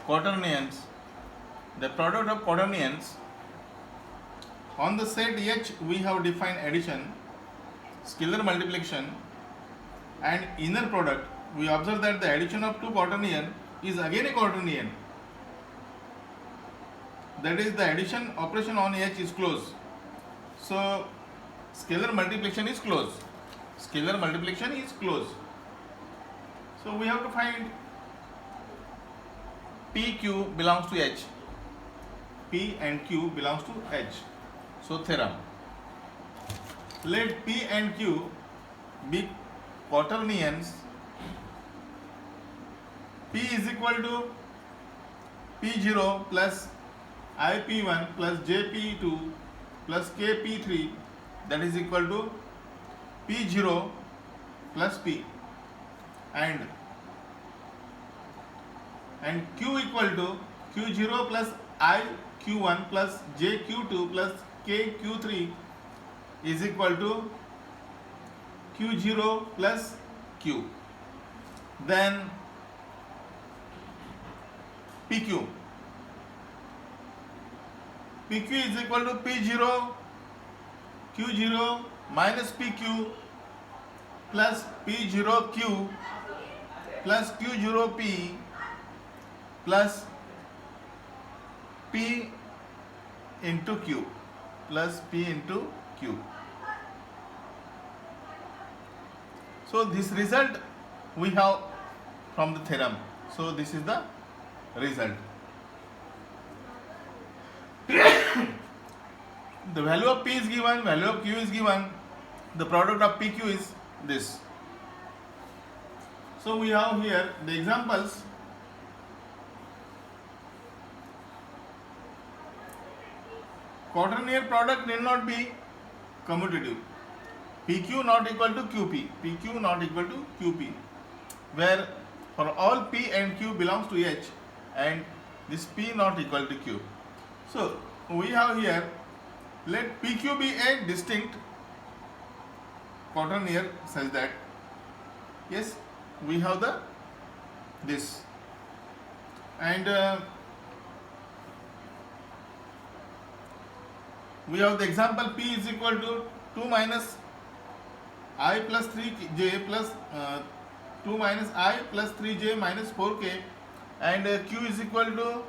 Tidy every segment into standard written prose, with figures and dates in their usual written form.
quaternions, the product of quaternions. On the set H we have defined addition, scalar multiplication, and inner product. We observe that the addition of two quaternion is again a quaternion. That is, the addition operation on H is closed. So scalar multiplication is closed. Scalar multiplication is closed. So we have to find PQ belongs to H. P and Q belongs to H. So theorem. Let P and Q be quaternions. P is equal to P0 plus IP1 plus JP2 plus KP3, that is equal to P0 plus P, and Q equal to Q0 plus IQ1 plus JQ2 plus KQ3 is equal to Q0 plus Q. Then PQ is equal to P0 Q0 minus PQ plus P0Q plus Q0P plus P into Q plus P into Q. So this result we have from the theorem. So this is the result. The value of P is given, value of Q is given, the product of PQ is this. So we have here the examples. Quaternion product need not be commutative. PQ not equal to QP, PQ not equal to QP, where for all P and Q belongs to H and this P not equal to Q. So we have here, let PQ be a distinct quaternion such that, yes, we have the this, and we have the example P is equal to 2 minus I plus 3j plus 2 minus I plus 3j minus 4k, and Q is equal to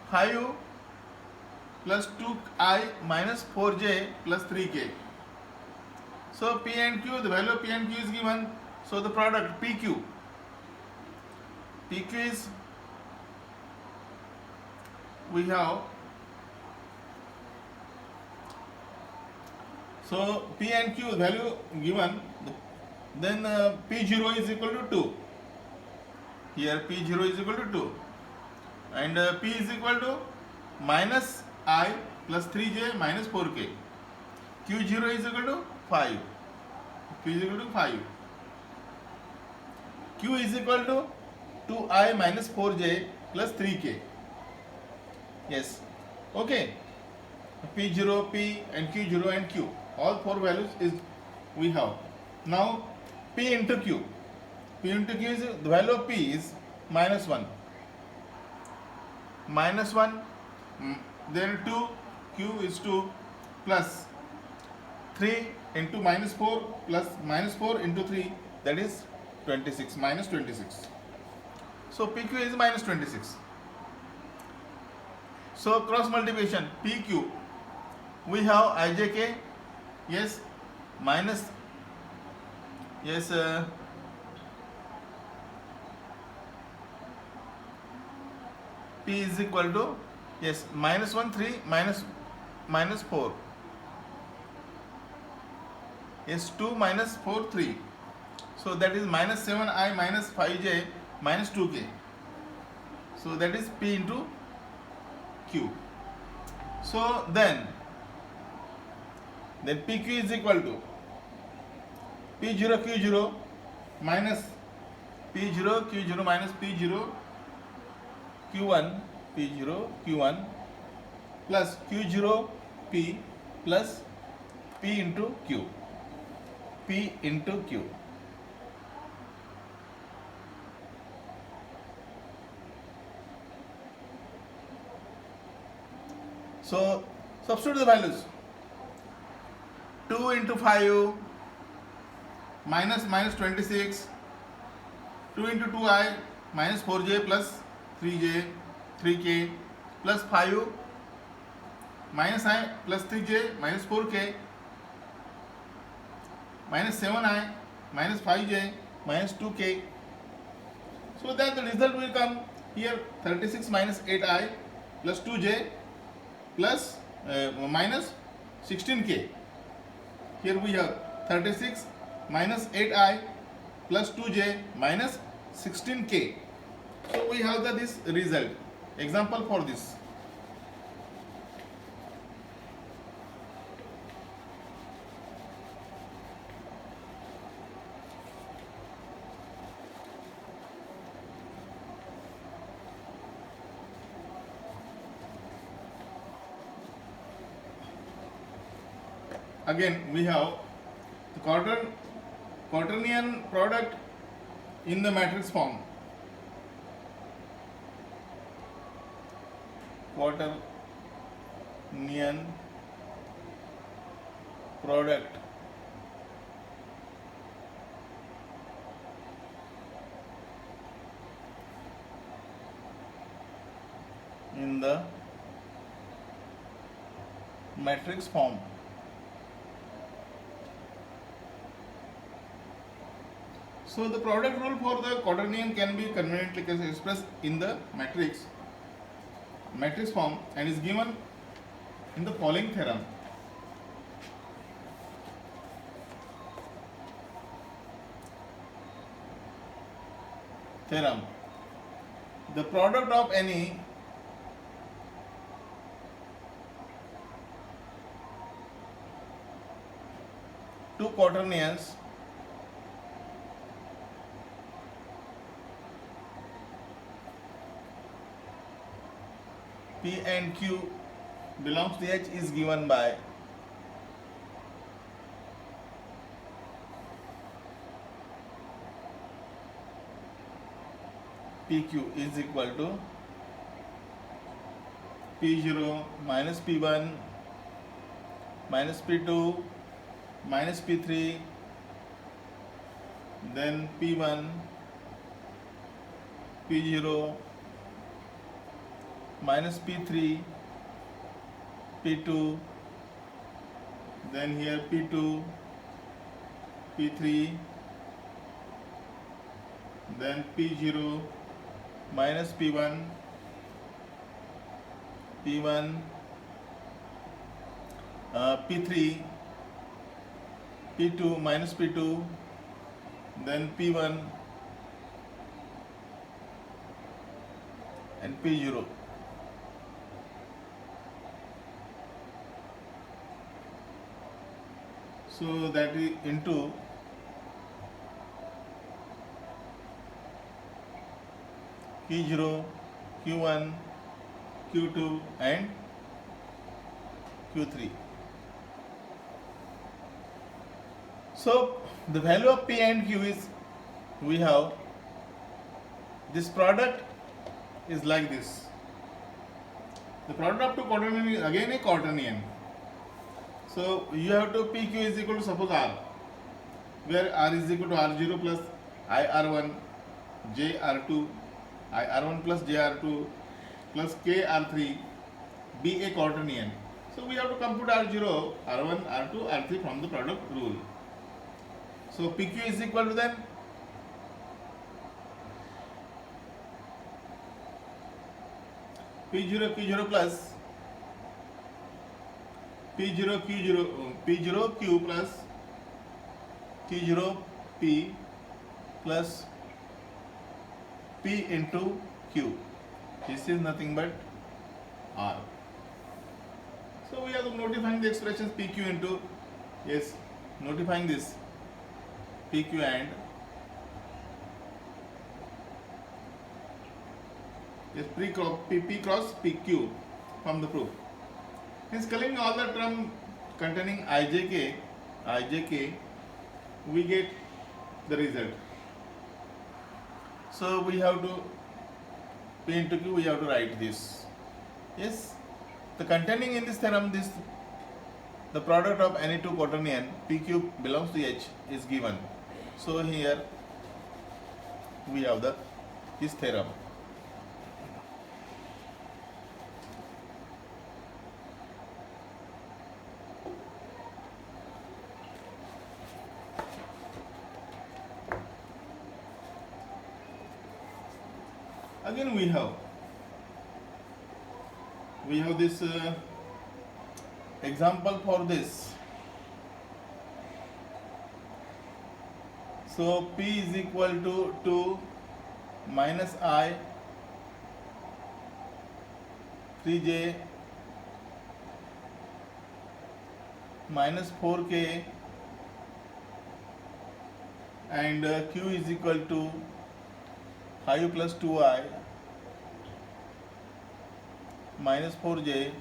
5 plus 2I minus 4j plus 3k. So P and Q, the value of P and Q is given. So the product PQ is, we have, so P and Q value given, then P0 is equal to 2. Here P0 is equal to 2, and P is equal to minus I plus 3j minus 4k. Q0 is equal to 5. Q is equal to 5. Q is equal to 2I minus 4j plus 3k. Yes. Okay. P0, P and Q0 and Q. All four values is we have. Now P into Q. P into Q is, the value of P is minus 1. Minus 1, then 2, Q is 2 plus 3 into minus 4 plus minus 4 into 3, that is 26, minus 26. So PQ is minus 26. So cross multiplication PQ, we have IJK, yes, minus, yes, P is equal to, yes, minus 1, 3, minus 4. Yes, 2 minus 4, 3. So that is minus 7I minus 5j minus 2k. So that is P into Q. So then PQ is equal to P0 Q0 minus P0 Q0 minus P0 Q1 P0 Q1 plus Q0 P plus P into Q. P into Q. So substitute the values. 2 into 5 minus 26, 2 into 2i minus 4j plus 3j 3k plus 5 minus I plus 3j minus 4k minus 7i minus 5j minus 2k. So that the result will come here 36 minus 8i plus 2j plus minus 16k. Here we have 36 minus 8i plus 2j minus 16k. So we have this result. Example for this. Again we have the quaternion product in the matrix form. Quaternion product in the matrix form. So the product rule for the quaternion can be conveniently expressed in the matrix form and is given in the following theorem. The product of any two quaternions P and Q belongs to H is given by PQ is equal to P0 minus P1 minus P2 minus P3 then P1 P0 minus P3 P2 then here P2 P3 then P0 minus P1 P1 P3 P2 minus P2 then P1 and P0. So that is into Q0, Q1, Q2 and Q3. So the value of P and Q is, we have this product is like this. The product of two quaternion is again a quaternion. So you have to PQ is equal to suppose R, where R is equal to R0 plus IR1 JR2 IR1 plus JR2 plus KR3 be a quaternion. So we have to compute R0, R1, R2, R3 from the product rule. So PQ is equal to then P0 Q0 plus P0 Q plus Q0 P plus P into Q. This is nothing but R. So we are notifying the expressions PQ into, yes, notifying this PQ and yes, P cross PQ from the proof. Hence, calling all the term containing IJK, we get the result. So we have to P into Q, we have to write this. Yes, The containing in this theorem, the product of any two quaternion P cube belongs to H is given. So here we have this theorem. Again we have this example for this. So P is equal to 2 minus I 3j minus 4k and Q is equal to 5 plus 2I minus 4j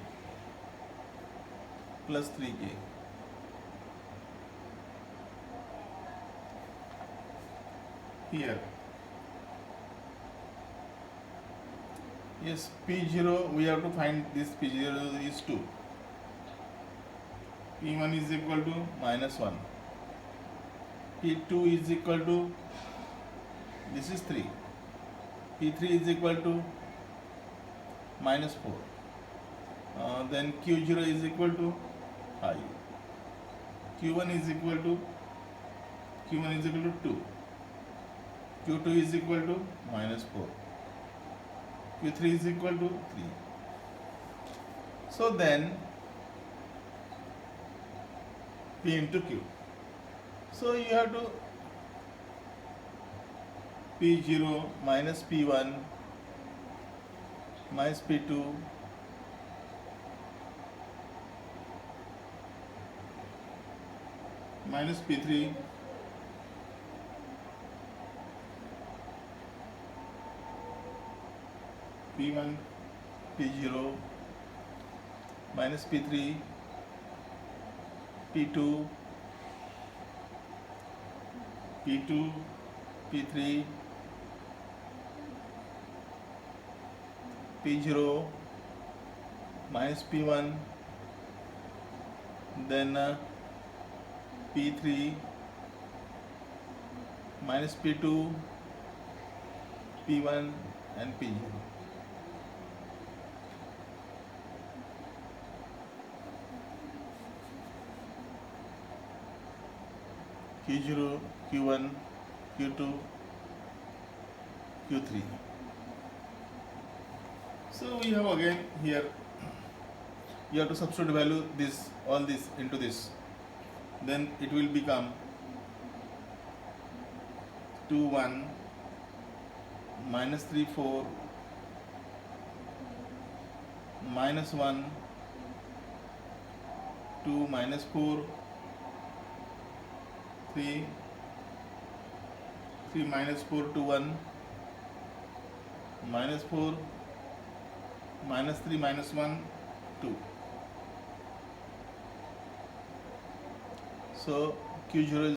plus 3k. Here, yes, P0, we have to find this P0 is 2. P1 is equal to minus 1. P2 is equal to, this is 3. P3 is equal to minus 4. Then Q0 is equal to 5. Q1 is equal to 2. Q2 is equal to minus 4. Q3 is equal to 3. So then P into Q. So you have to P0 minus P1 minus P2 minus P3 P1 P0 minus P3 P2 P3 P0 minus P1, then P3 minus P2 P1 and P0. Q0, Q1, Q2, Q3. So we have again here, you have to substitute value all this into this. Then it will become 2, 1, minus 3, 4, minus 1, 2, minus 4, 3, minus 4, 2, 1, minus 4, minus 3, minus 1, 2. So Q0 is